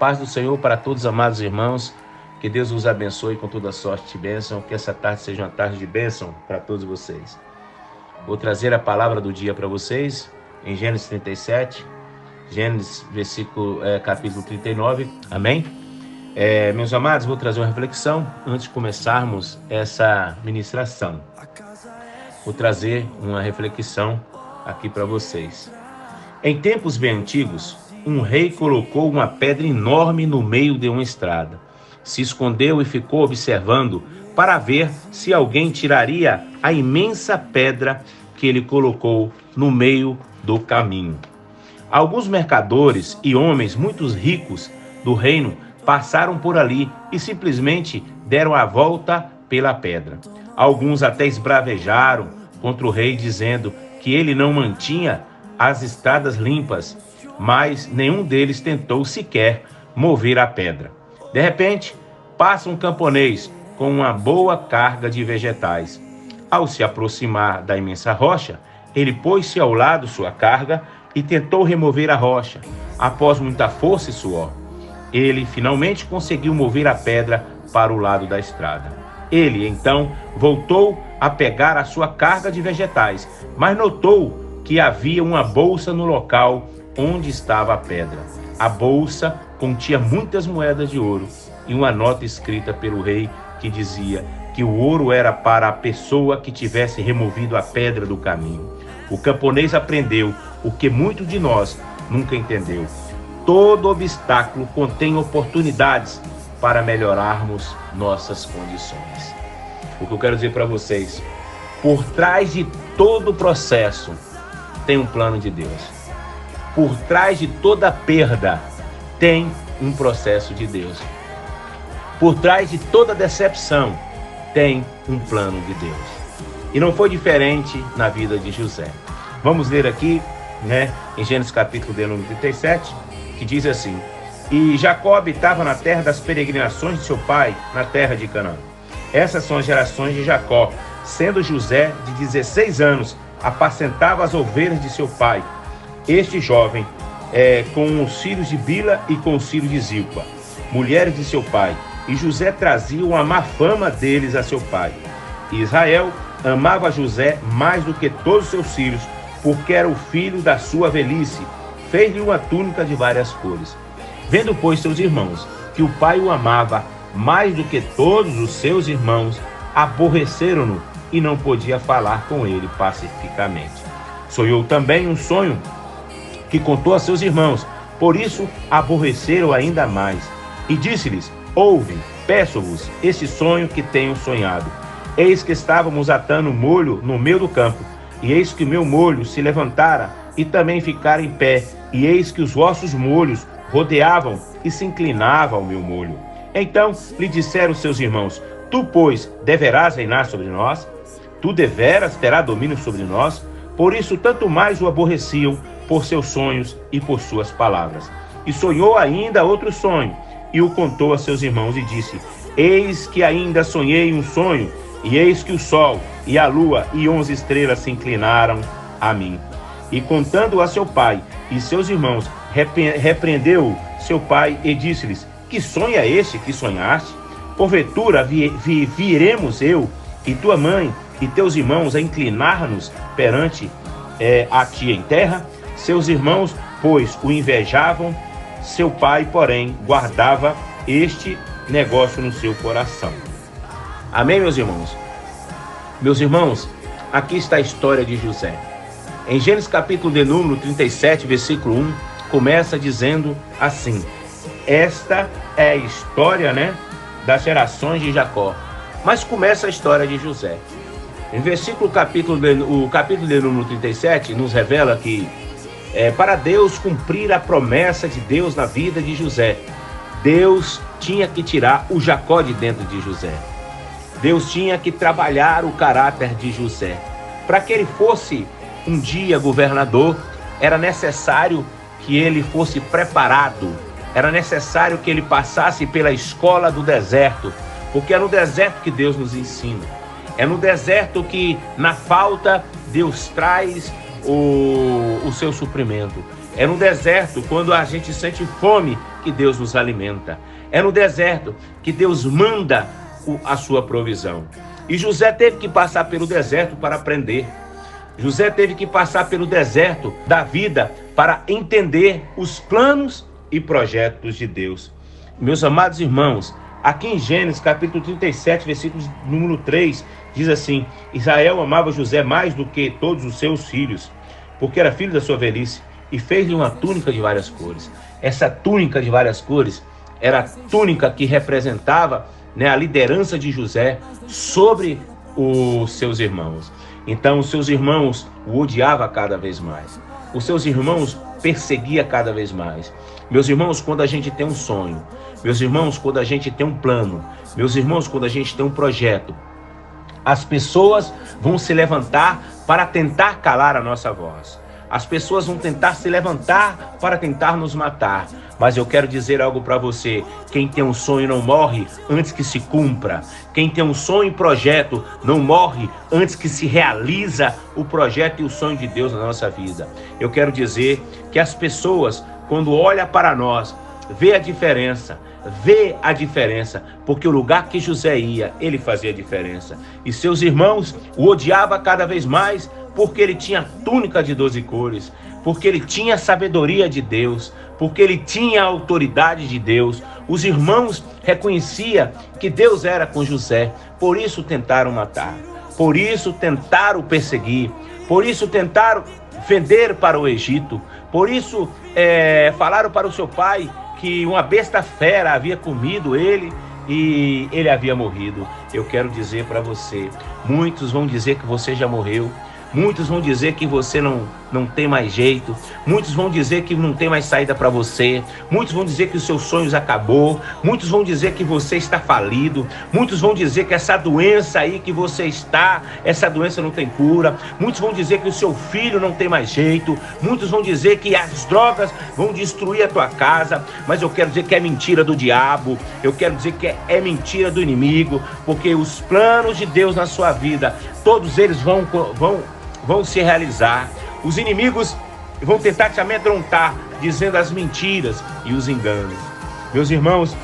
paz do Senhor para todos, amados irmãos. Que Deus os abençoe com toda sorte de bênção. Que essa tarde seja uma tarde de bênção para todos vocês. Vou trazer a palavra do dia para vocês em Gênesis 37, Gênesis capítulo 39. Amém? Meus amados, vou trazer uma reflexão antes de começarmos essa ministração. Vou trazer uma reflexão aqui para vocês. Em tempos bem antigos, um rei colocou uma pedra enorme no meio de uma estrada. Se escondeu e ficou observando para ver se alguém tiraria a imensa pedra que ele colocou no meio do caminho. Alguns mercadores e homens muito ricos do reino passaram por ali e simplesmente deram a volta pela pedra. Alguns até esbravejaram contra o rei, dizendo que ele não mantinha as estradas limpas, mas nenhum deles tentou sequer mover a pedra. De repente, passa um camponês com uma boa carga de vegetais. Ao se aproximar da imensa rocha, ele pôs-se ao lado sua carga e tentou remover a rocha. Após muita força e suor, ele finalmente conseguiu mover a pedra para o lado da estrada. Ele, então, voltou a pegar a sua carga de vegetais, mas notou que havia uma bolsa no local onde estava a pedra. A bolsa continha muitas moedas de ouro e uma nota escrita pelo rei que dizia que o ouro era para a pessoa que tivesse removido a pedra do caminho. O camponês aprendeu o que muito de nós nunca entendeu. Todo obstáculo contém oportunidades para melhorarmos nossas condições. O que eu quero dizer para vocês, por trás de todo o processo tem um plano de Deus. Por trás de toda perda tem um processo de Deus. Por trás de toda decepção tem um plano de Deus. E não foi diferente na vida de José. Vamos ler aqui, em Gênesis capítulo de número 37, que diz assim: E Jacó habitava na terra das peregrinações de seu pai, na terra de Canaã. Essas são as gerações de Jacó. Sendo José de 16 anos, apacentava as ovelhas de seu pai. Este jovem, com os filhos de Bila e com os filhos de Zilpa, mulheres de seu pai. E José trazia uma má fama deles a seu pai. E Israel amava José mais do que todos os seus filhos, porque era o filho da sua velhice. Fez-lhe uma túnica de várias cores. Vendo, pois, seus irmãos que o pai o amava mais do que todos os seus irmãos, aborreceram-no e não podia falar com ele pacificamente. Sonhou também um sonho que contou a seus irmãos, por isso aborreceram ainda mais. E disse-lhes: Ouve, peço-vos este sonho que tenho sonhado. Eis que estávamos atando molho no meio do campo, e eis que o meu molho se levantara e também ficara em pé, e eis que os vossos molhos rodeavam e se inclinavam ao meu molho. Então lhe disseram seus irmãos: Tu, pois, deverás reinar sobre nós? Tu deveras terá domínio sobre nós? Por isso tanto mais o aborreciam por seus sonhos e por suas palavras. E sonhou ainda outro sonho, e o contou a seus irmãos e disse: Eis que ainda sonhei um sonho, e eis que o sol e a lua e 11 estrelas se inclinaram a mim. E contando a seu pai e seus irmãos, repreendeu seu pai e disse-lhes: Que sonho é este que sonhaste? Porventura viremos eu e tua mãe e teus irmãos a inclinar-nos perante a ti em terra? Seus irmãos, pois, o invejavam, seu pai, porém, guardava este negócio no seu coração. Amém, meus irmãos? Meus irmãos, aqui está a história de José. Em Gênesis capítulo de número 37, versículo 1, começa dizendo assim: Esta é a história, das gerações de Jacó. Mas começa a história de José. O capítulo de número 37 nos revela que para Deus cumprir a promessa de Deus na vida de José, Deus tinha que tirar o Jacó de dentro de José. Deus tinha que trabalhar o caráter de José. Para que ele fosse um dia governador, era necessário que ele fosse preparado. Era necessário que ele passasse pela escola do deserto, porque é no deserto que Deus nos ensina. É no deserto que, na falta, Deus traz o seu suprimento. É no deserto, quando a gente sente fome, que Deus nos alimenta. É no deserto que Deus manda a sua provisão. E José teve que passar pelo deserto para aprender. José teve que passar pelo deserto da vida para entender os planos e projetos de Deus. Meus amados irmãos, aqui em Gênesis capítulo 37, versículo número 3, diz assim: Israel amava José mais do que todos os seus filhos, porque era filho da sua velhice, e fez-lhe uma túnica de várias cores. Essa túnica de várias cores era a túnica que representava, a liderança de José sobre os seus irmãos. Então os seus irmãos o odiavam cada vez mais. Os seus irmãos perseguiam cada vez mais. Meus irmãos, quando a gente tem um sonho, meus irmãos, quando a gente tem um plano, meus irmãos, quando a gente tem um projeto, as pessoas vão se levantar para tentar calar a nossa voz. As pessoas vão tentar se levantar para tentar nos matar. Mas eu quero dizer algo para você: quem tem um sonho não morre antes que se cumpra. Quem tem um sonho e projeto não morre antes que se realiza o projeto e o sonho de Deus na nossa vida. Eu quero dizer que as pessoas, quando olham para nós, vê a diferença, porque o lugar que José ia, ele fazia a diferença. E seus irmãos o odiavam cada vez mais, porque ele tinha túnica de 12 cores, porque ele tinha sabedoria de Deus, porque ele tinha a autoridade de Deus. Os irmãos reconheciam que Deus era com José, por isso tentaram matar, por isso tentaram perseguir, por isso tentaram vender para o Egito, por isso falaram para o seu pai que uma besta fera havia comido ele e ele havia morrido. Eu quero dizer para você, muitos vão dizer que você já morreu, muitos vão dizer que você não tem mais jeito, muitos vão dizer que não tem mais saída para você, muitos vão dizer que os seus sonhos acabou, muitos vão dizer que você está falido, muitos vão dizer que essa doença aí que você está, essa doença não tem cura, muitos vão dizer que o seu filho não tem mais jeito, muitos vão dizer que as drogas vão destruir a tua casa, mas eu quero dizer que é mentira do diabo, eu quero dizer que é mentira do inimigo, porque os planos de Deus na sua vida, todos eles vão se realizar. Os inimigos vão tentar te amedrontar, dizendo as mentiras e os enganos. Meus irmãos,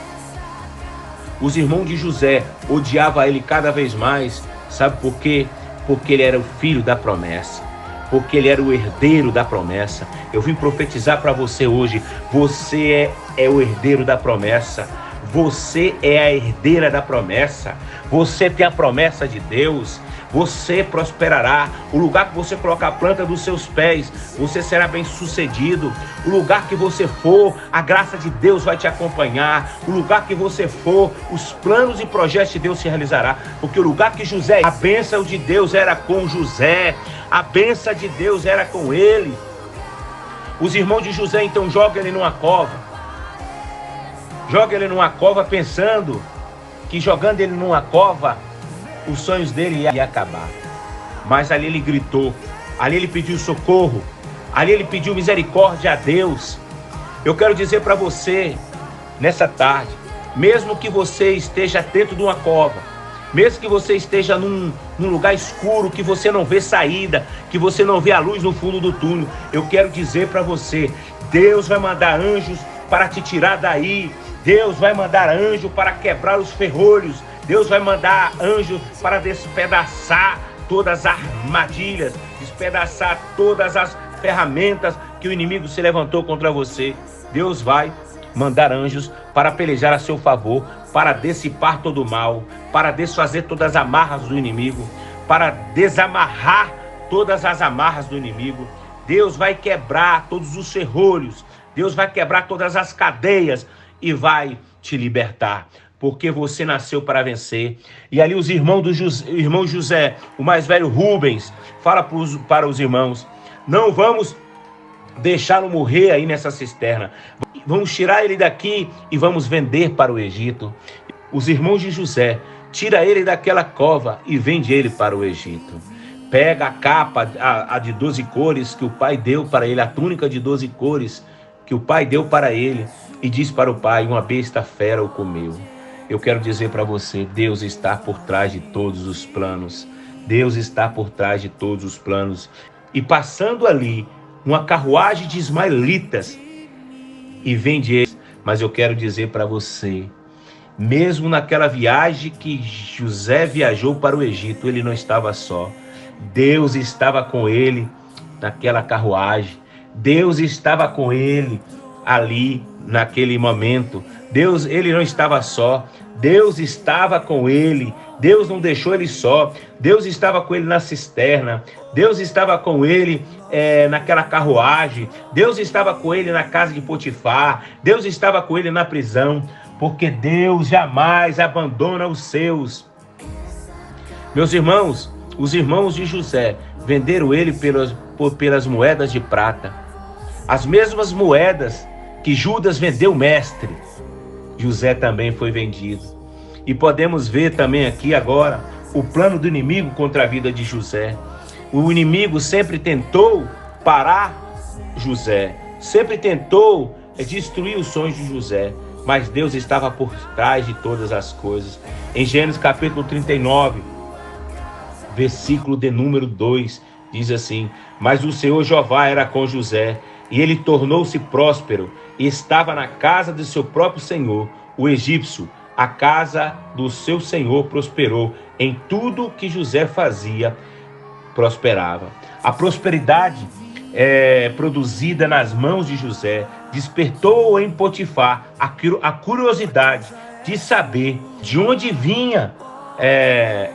os irmãos de José odiavam ele cada vez mais. Sabe por quê? Porque ele era o filho da promessa, porque ele era o herdeiro da promessa. Eu vim profetizar para você hoje: você é o herdeiro da promessa, você é a herdeira da promessa, você tem a promessa de Deus. Você prosperará. O lugar que você colocar a planta dos seus pés, você será bem sucedido. O lugar que você for, a graça de Deus vai te acompanhar. O lugar que você for, os planos e projetos de Deus se realizará. Porque o lugar que José, a bênção de Deus era com José, a bênção de Deus era com ele. Os irmãos de José então jogam ele numa cova. Joga ele numa cova pensando que jogando ele numa cova, os sonhos dele iam acabar. Mas ali ele gritou, ali ele pediu socorro, ali ele pediu misericórdia a Deus. Eu quero dizer para você, nessa tarde, mesmo que você esteja dentro de uma cova, mesmo que você esteja num lugar escuro, que você não vê saída, que você não vê a luz no fundo do túnel, eu quero dizer para você, Deus vai mandar anjos para te tirar daí. Deus vai mandar anjo para quebrar os ferrolhos. Deus vai mandar anjo para despedaçar todas as armadilhas, despedaçar todas as ferramentas que o inimigo se levantou contra você. Deus vai mandar anjos para pelejar a seu favor, para dissipar todo o mal, para desfazer todas as amarras do inimigo, para desamarrar todas as amarras do inimigo. Deus vai quebrar todos os ferrolhos, Deus vai quebrar todas as cadeias e vai te libertar. Porque você nasceu para vencer. E ali os irmãos irmão José, o mais velho Rubens, fala para os irmãos: não vamos deixá-lo morrer aí nessa cisterna. Vamos tirar ele daqui e vamos vender para o Egito. Os irmãos de José, tira ele daquela cova e vende ele para o Egito. Pega a capa, a de 12 cores que o pai deu para ele, a túnica de 12 cores que o pai deu para ele, e diz para o pai: uma besta fera o comeu. Eu quero dizer para você, Deus está por trás de todos os planos. Deus está por trás de todos os planos. E passando ali, uma carruagem de ismaelitas e vende eles. Mas eu quero dizer para você, mesmo naquela viagem que José viajou para o Egito, ele não estava só. Deus estava com ele naquela carruagem. Deus estava com ele ali naquele momento. Deus, ele não estava só. Deus estava com ele. Deus não deixou ele só. Deus estava com ele na cisterna. Deus estava com ele naquela carruagem. Deus estava com ele na casa de Potifar. Deus estava com ele na prisão. Porque Deus jamais abandona os seus. Meus irmãos, os irmãos de José venderam ele pelas moedas de prata. As mesmas moedas que Judas vendeu o mestre, José também foi vendido. E podemos ver também aqui agora o plano do inimigo contra a vida de José. O inimigo sempre tentou parar José, sempre tentou destruir os sonhos de José. Mas Deus estava por trás de todas as coisas. Em Gênesis capítulo 39, versículo de número 2, diz assim: mas o Senhor Jeová era com José, e ele tornou-se próspero, e estava na casa de seu próprio senhor, o egípcio. A casa do seu senhor prosperou, em tudo que José fazia, prosperava. A prosperidade produzida nas mãos de José despertou em Potifar a curiosidade de saber de onde vinha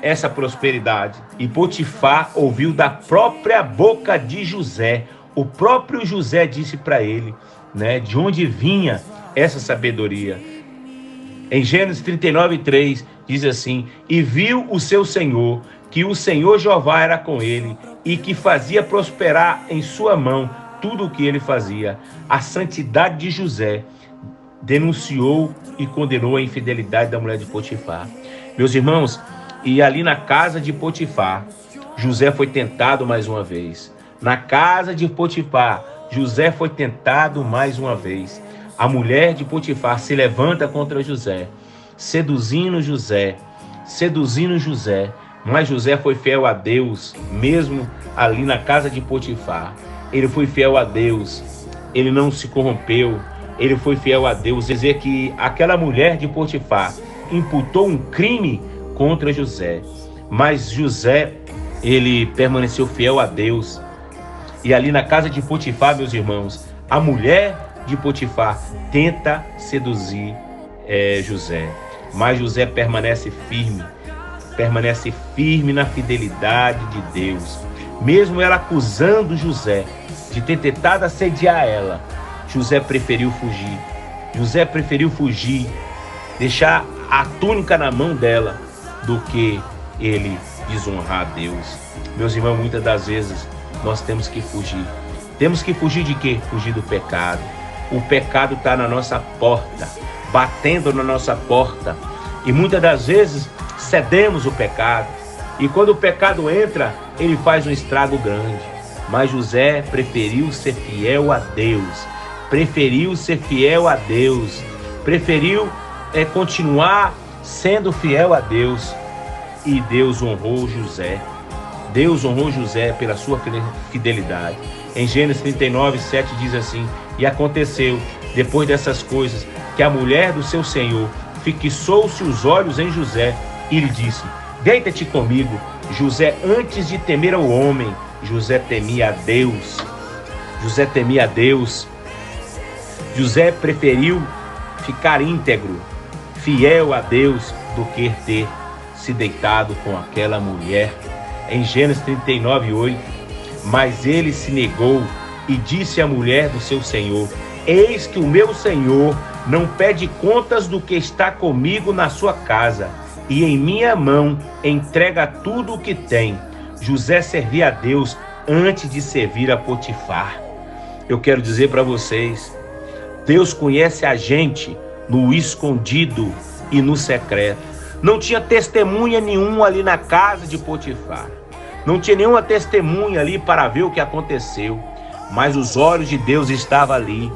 essa prosperidade. E Potifar ouviu da própria boca de José. O próprio José disse para ele, né, de onde vinha essa sabedoria. Em Gênesis 39:3 diz assim: e viu o seu senhor que o Senhor Jeová era com ele, e que fazia prosperar em sua mão tudo o que ele fazia. A santidade de José denunciou e condenou a infidelidade da mulher de Potifar. Meus irmãos, e ali na casa de Potifar, José foi tentado mais uma vez. Na casa de Potifar, José foi tentado mais uma vez. A mulher de Potifar se levanta contra José, seduzindo José. Mas José foi fiel a Deus, mesmo ali na casa de Potifar. Ele foi fiel a Deus, ele não se corrompeu, ele foi fiel a Deus. Dizer que aquela mulher de Potifar imputou um crime contra José, mas José, ele permaneceu fiel a Deus. E ali na casa de Potifar, meus irmãos, a mulher de Potifar tenta seduzir José, mas José permanece firme na fidelidade de Deus. Mesmo ela acusando José de ter tentado assediar ela, José preferiu fugir, deixar a túnica na mão dela, do que ele desonrar a Deus. Meus irmãos, muitas das vezes nós temos que fugir. Temos que fugir de quê? Fugir do pecado. O pecado está na nossa porta, batendo na nossa porta. E muitas das vezes cedemos o pecado. E quando o pecado entra, ele faz um estrago grande. Mas José preferiu ser fiel a Deus. Preferiu continuar sendo fiel a Deus. E Deus honrou José. Deus honrou José pela sua fidelidade. Em Gênesis 39:7 diz assim: e aconteceu, depois dessas coisas, que a mulher do seu senhor fixou-se os olhos em José e lhe disse: deita-te comigo. José, antes de temer ao homem, José temia a Deus. José preferiu ficar íntegro, fiel a Deus, do que ter se deitado com aquela mulher. Em Gênesis 39:8, mas ele se negou e disse à mulher do seu senhor: eis que o meu senhor não pede contas do que está comigo na sua casa, e em minha mão entrega tudo o que tem. José servia a Deus antes de servir a Potifar. Eu quero dizer para vocês, Deus conhece a gente no escondido e no secreto. Não tinha testemunha nenhuma ali na casa de Potifar. Não tinha nenhuma testemunha ali para ver o que aconteceu. Mas os olhos de Deus estavam ali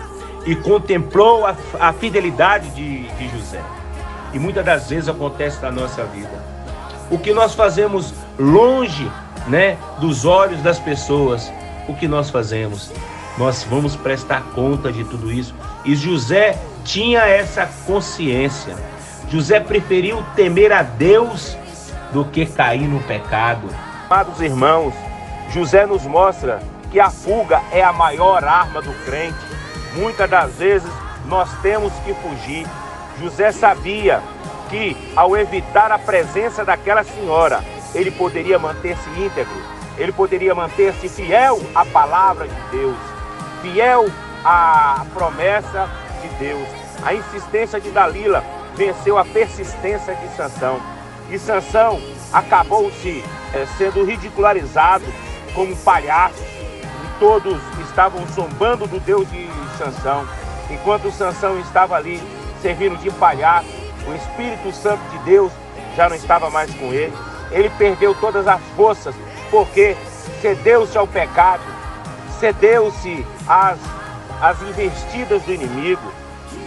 e contemplou a fidelidade de José. E muitas das vezes acontece na nossa vida. O que nós fazemos longe, dos olhos das pessoas, o que nós fazemos? nós vamos prestar conta de tudo isso. E José tinha essa consciência. José preferiu temer a Deus do que cair no pecado. Amados irmãos, José nos mostra que a fuga é a maior arma do crente. Muitas das vezes nós temos que fugir. José sabia que, ao evitar a presença daquela senhora, ele poderia manter-se íntegro, ele poderia manter-se fiel à palavra de Deus, fiel à promessa de Deus. A insistência de Dalila venceu a persistência de Sansão. E Sansão acabou-se sendo ridicularizado como um palhaço. E todos estavam zombando do Deus de Sansão. Enquanto Sansão estava ali servindo de palhaço, o Espírito Santo de Deus já não estava mais com ele. Ele perdeu todas as forças, porque cedeu-se ao pecado, cedeu-se às investidas do inimigo.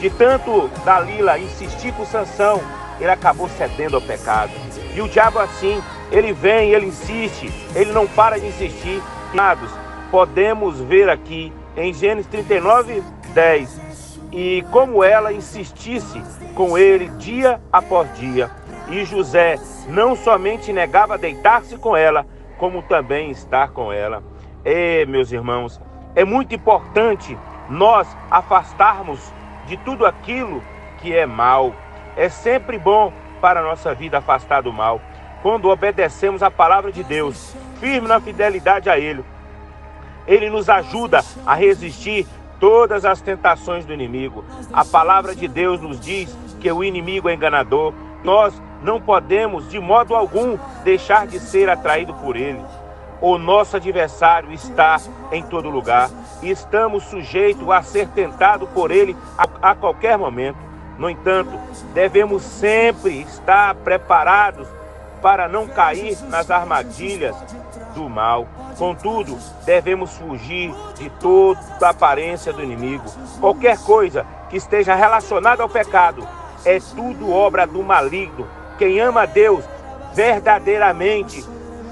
De tanto Dalila insistir com Sansão, ele acabou cedendo ao pecado. E o diabo assim, ele vem, ele insiste, ele não para de insistir. Amados, podemos ver aqui em Gênesis 39, 10, e como ela insistisse com ele dia após dia. E José não somente negava deitar-se com ela, como também estar com ela. Meus irmãos, é muito importante nós afastarmos de tudo aquilo que é mal. É sempre bom para a nossa vida afastar do mal. Quando obedecemos a palavra de Deus, firme na fidelidade a Ele, Ele nos ajuda a resistir todas as tentações do inimigo. A palavra de Deus nos diz que o inimigo é enganador. Nós não podemos, de modo algum, deixar de ser atraído por ele. O nosso adversário está em todo lugar e estamos sujeitos a ser tentados por ele a qualquer momento. No entanto, devemos sempre estar preparados para não cair nas armadilhas do mal. Contudo, devemos fugir de toda a aparência do inimigo. Qualquer coisa que esteja relacionada ao pecado é tudo obra do maligno. Quem ama a Deus verdadeiramente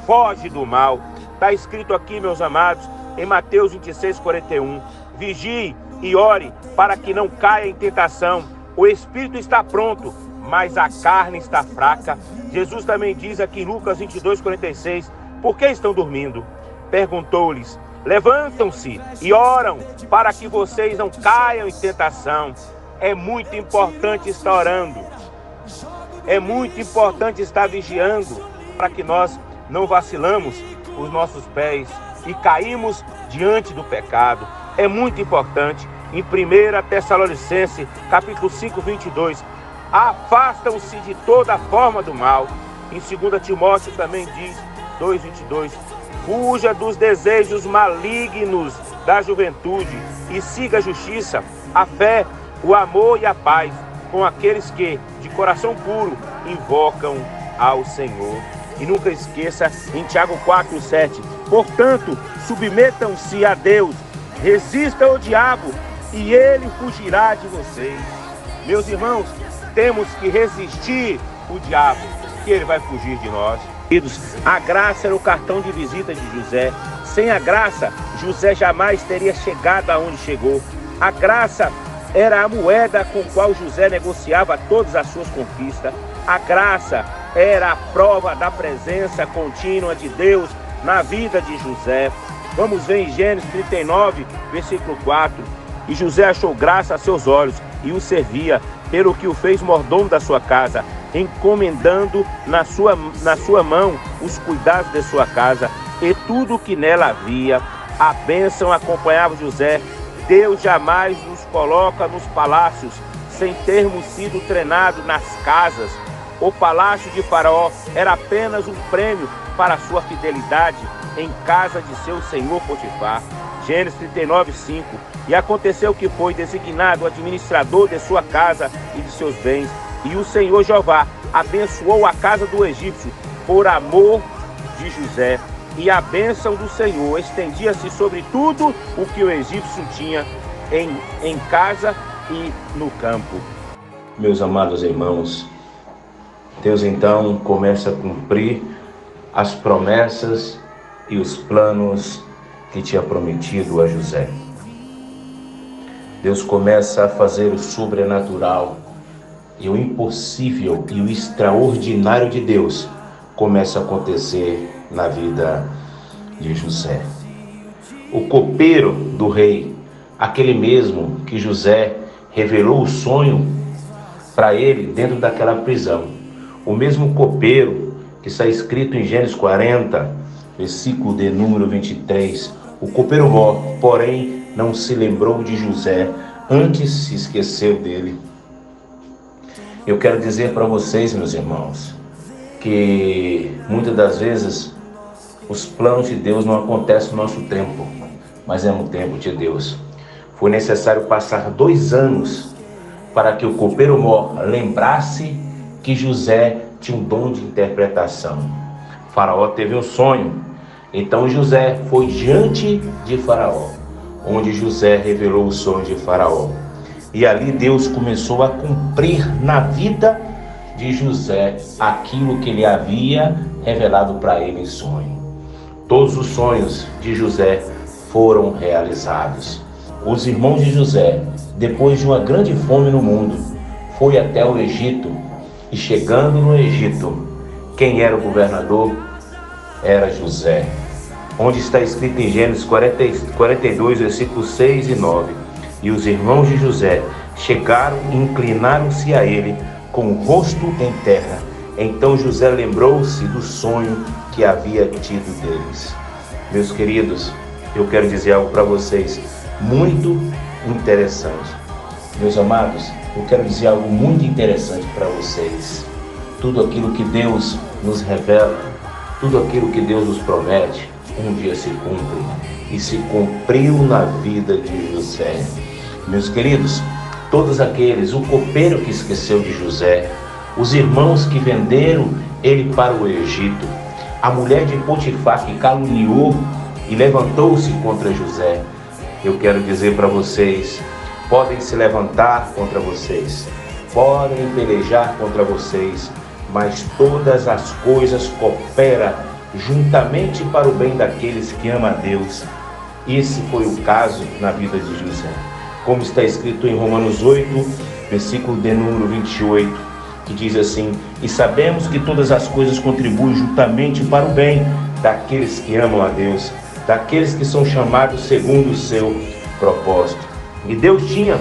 foge do mal. Está escrito aqui, meus amados, em Mateus 26, 41. Vigie e ore para que não caia em tentação. O espírito está pronto, mas a carne está fraca. Jesus também diz aqui em Lucas 22, 46. Por que estão dormindo? Perguntou-lhes. Levantam-se e oram para que vocês não caiam em tentação. É muito importante estar orando. É muito importante estar vigiando para que nós não vacilamos os nossos pés e caímos diante do pecado. É muito importante. Em 1 Tessalonicenses, capítulo 5, 22, afastam-se de toda forma do mal. Em 2 Timóteo também diz, 2:22, fuja dos desejos malignos da juventude e siga a justiça, a fé, o amor e a paz com aqueles que, de coração puro, invocam ao Senhor. E nunca esqueça, em Tiago 4:7, portanto, submetam-se a Deus, resistam ao diabo e ele fugirá de vocês. Meus irmãos, temos que resistir o diabo, que ele vai fugir de nós. A graça era o cartão de visita de José. Sem a graça, José jamais teria chegado aonde chegou. A graça era a moeda com qual José negociava todas as suas conquistas. A graça era a prova da presença contínua de Deus na vida de José. Vamos ver em Gênesis 39, versículo 4. E José achou graça a seus olhos e o servia, pelo que o fez mordomo da sua casa, encomendando na sua mão os cuidados de sua casa e tudo o que nela havia. A bênção acompanhava José. Deus jamais nos coloca nos palácios sem termos sido treinados nas casas. O palácio de Faraó era apenas um prêmio para a sua fidelidade em casa de seu senhor Potifar. Gênesis 39, 5. E aconteceu que foi designado administrador de sua casa e de seus bens. E o Senhor Jeová abençoou a casa do egípcio por amor de José. E a bênção do Senhor estendia-se sobre tudo o que o egípcio tinha em casa e no campo. Meus amados irmãos, Deus então começa a cumprir as promessas e os planos que tinha prometido a José. Deus começa a fazer o sobrenatural e o impossível e o extraordinário de Deus começa a acontecer na vida de José. O copeiro do rei, aquele mesmo que José revelou o sonho para ele dentro daquela prisão, o mesmo copeiro que está escrito em Gênesis 40, versículo de número 23, o copeiro mor, porém, não se lembrou de José, antes se esqueceu dele. Eu quero dizer para vocês, meus irmãos, que muitas das vezes os planos de Deus não acontecem no nosso tempo, mas é no tempo de Deus. Foi necessário passar 2 anos para que o copeiro mor lembrasse que José tinha um dom de interpretação. Faraó teve um sonho, então José foi diante de Faraó, onde José revelou o sonho de Faraó. E ali Deus começou a cumprir na vida de José aquilo que ele havia revelado para ele em sonho. Todos os sonhos de José foram realizados. Os irmãos de José, depois de uma grande fome no mundo, foi até o Egito. E chegando no Egito, quem era o governador? Era José. Onde está escrito em Gênesis 42, versículos 6 e 9. E os irmãos de José chegaram e inclinaram-se a ele com o rosto em terra. Então José lembrou-se do sonho que havia tido deles. Meus queridos, eu quero dizer algo para vocês muito interessante. Meus amados, eu quero dizer algo muito interessante para vocês. Tudo aquilo que Deus nos revela, tudo aquilo que Deus nos promete, um dia se cumpre. E se cumpriu na vida de José. Meus queridos, todos aqueles, o copeiro que esqueceu de José, os irmãos que venderam ele para o Egito, a mulher de Potifar que caluniou e levantou-se contra José. Eu quero dizer para vocês, podem se levantar contra vocês, podem pelejar contra vocês, mas todas as coisas cooperam juntamente para o bem daqueles que amam a Deus. Esse foi o caso na vida de José. Como está escrito em Romanos 8, versículo de número 28, que diz assim: e sabemos que todas as coisas contribuem juntamente para o bem daqueles que amam a Deus, daqueles que são chamados segundo o seu propósito. E Deus tinha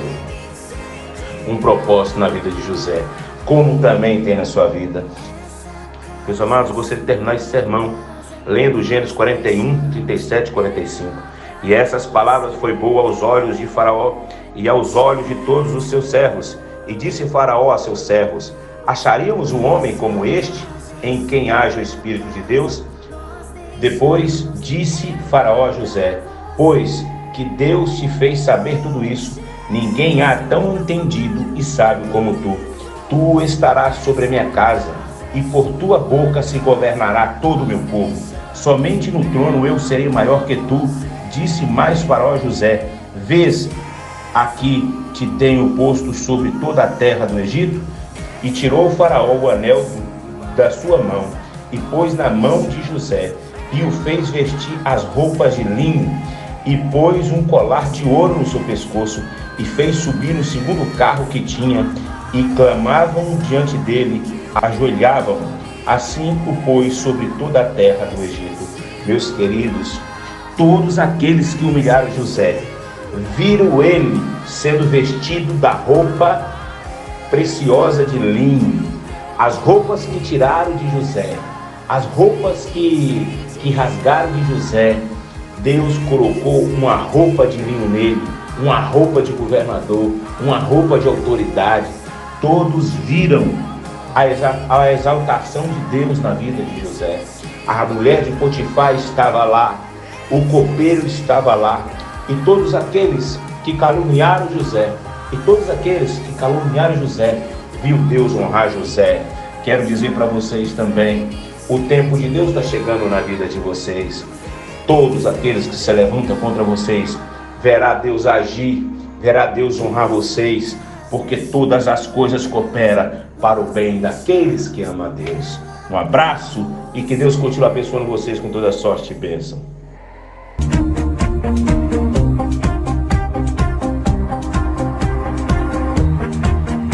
um propósito na vida de José, como também tem na sua vida. Meus amados, eu gostaria de terminar esse sermão lendo Gênesis 41, 37 e 45. E essas palavras foi boa aos olhos de Faraó e aos olhos de todos os seus servos. E disse Faraó a seus servos: acharíamos um homem como este, em quem haja o Espírito de Deus? Depois disse Faraó a José: pois que Deus te fez saber tudo isso, ninguém há tão entendido e sábio como tu. Tu estarás sobre a minha casa, e por tua boca se governará todo o meu povo. Somente no trono eu serei maior que tu. Disse mais Faraó a José: vês, aqui te tenho posto sobre toda a terra do Egito. E tirou o Faraó o anel da sua mão, e pôs na mão de José, e o fez vestir as roupas de linho, e pôs um colar de ouro no seu pescoço, e fez subir no segundo carro que tinha, e clamavam diante dele, ajoelhavam. Assim o pôs sobre toda a terra do Egito. Meus queridos, todos aqueles que humilharam José, viram ele sendo vestido da roupa preciosa de linho, as roupas que tiraram de José, as roupas que rasgaram de José. Deus colocou uma roupa de linho nele, uma roupa de governador, uma roupa de autoridade. Todos viram a exaltação de Deus na vida de José. A mulher de Potifar estava lá, o copeiro estava lá, e todos aqueles que caluniaram José, viu Deus honrar José. Quero dizer para vocês também, o tempo de Deus está chegando na vida de vocês. Todos aqueles que se levantam contra vocês, verá Deus agir, verá Deus honrar vocês, porque todas as coisas cooperam para o bem daqueles que amam a Deus. Um abraço e que Deus continue abençoando vocês com toda sorte e bênção.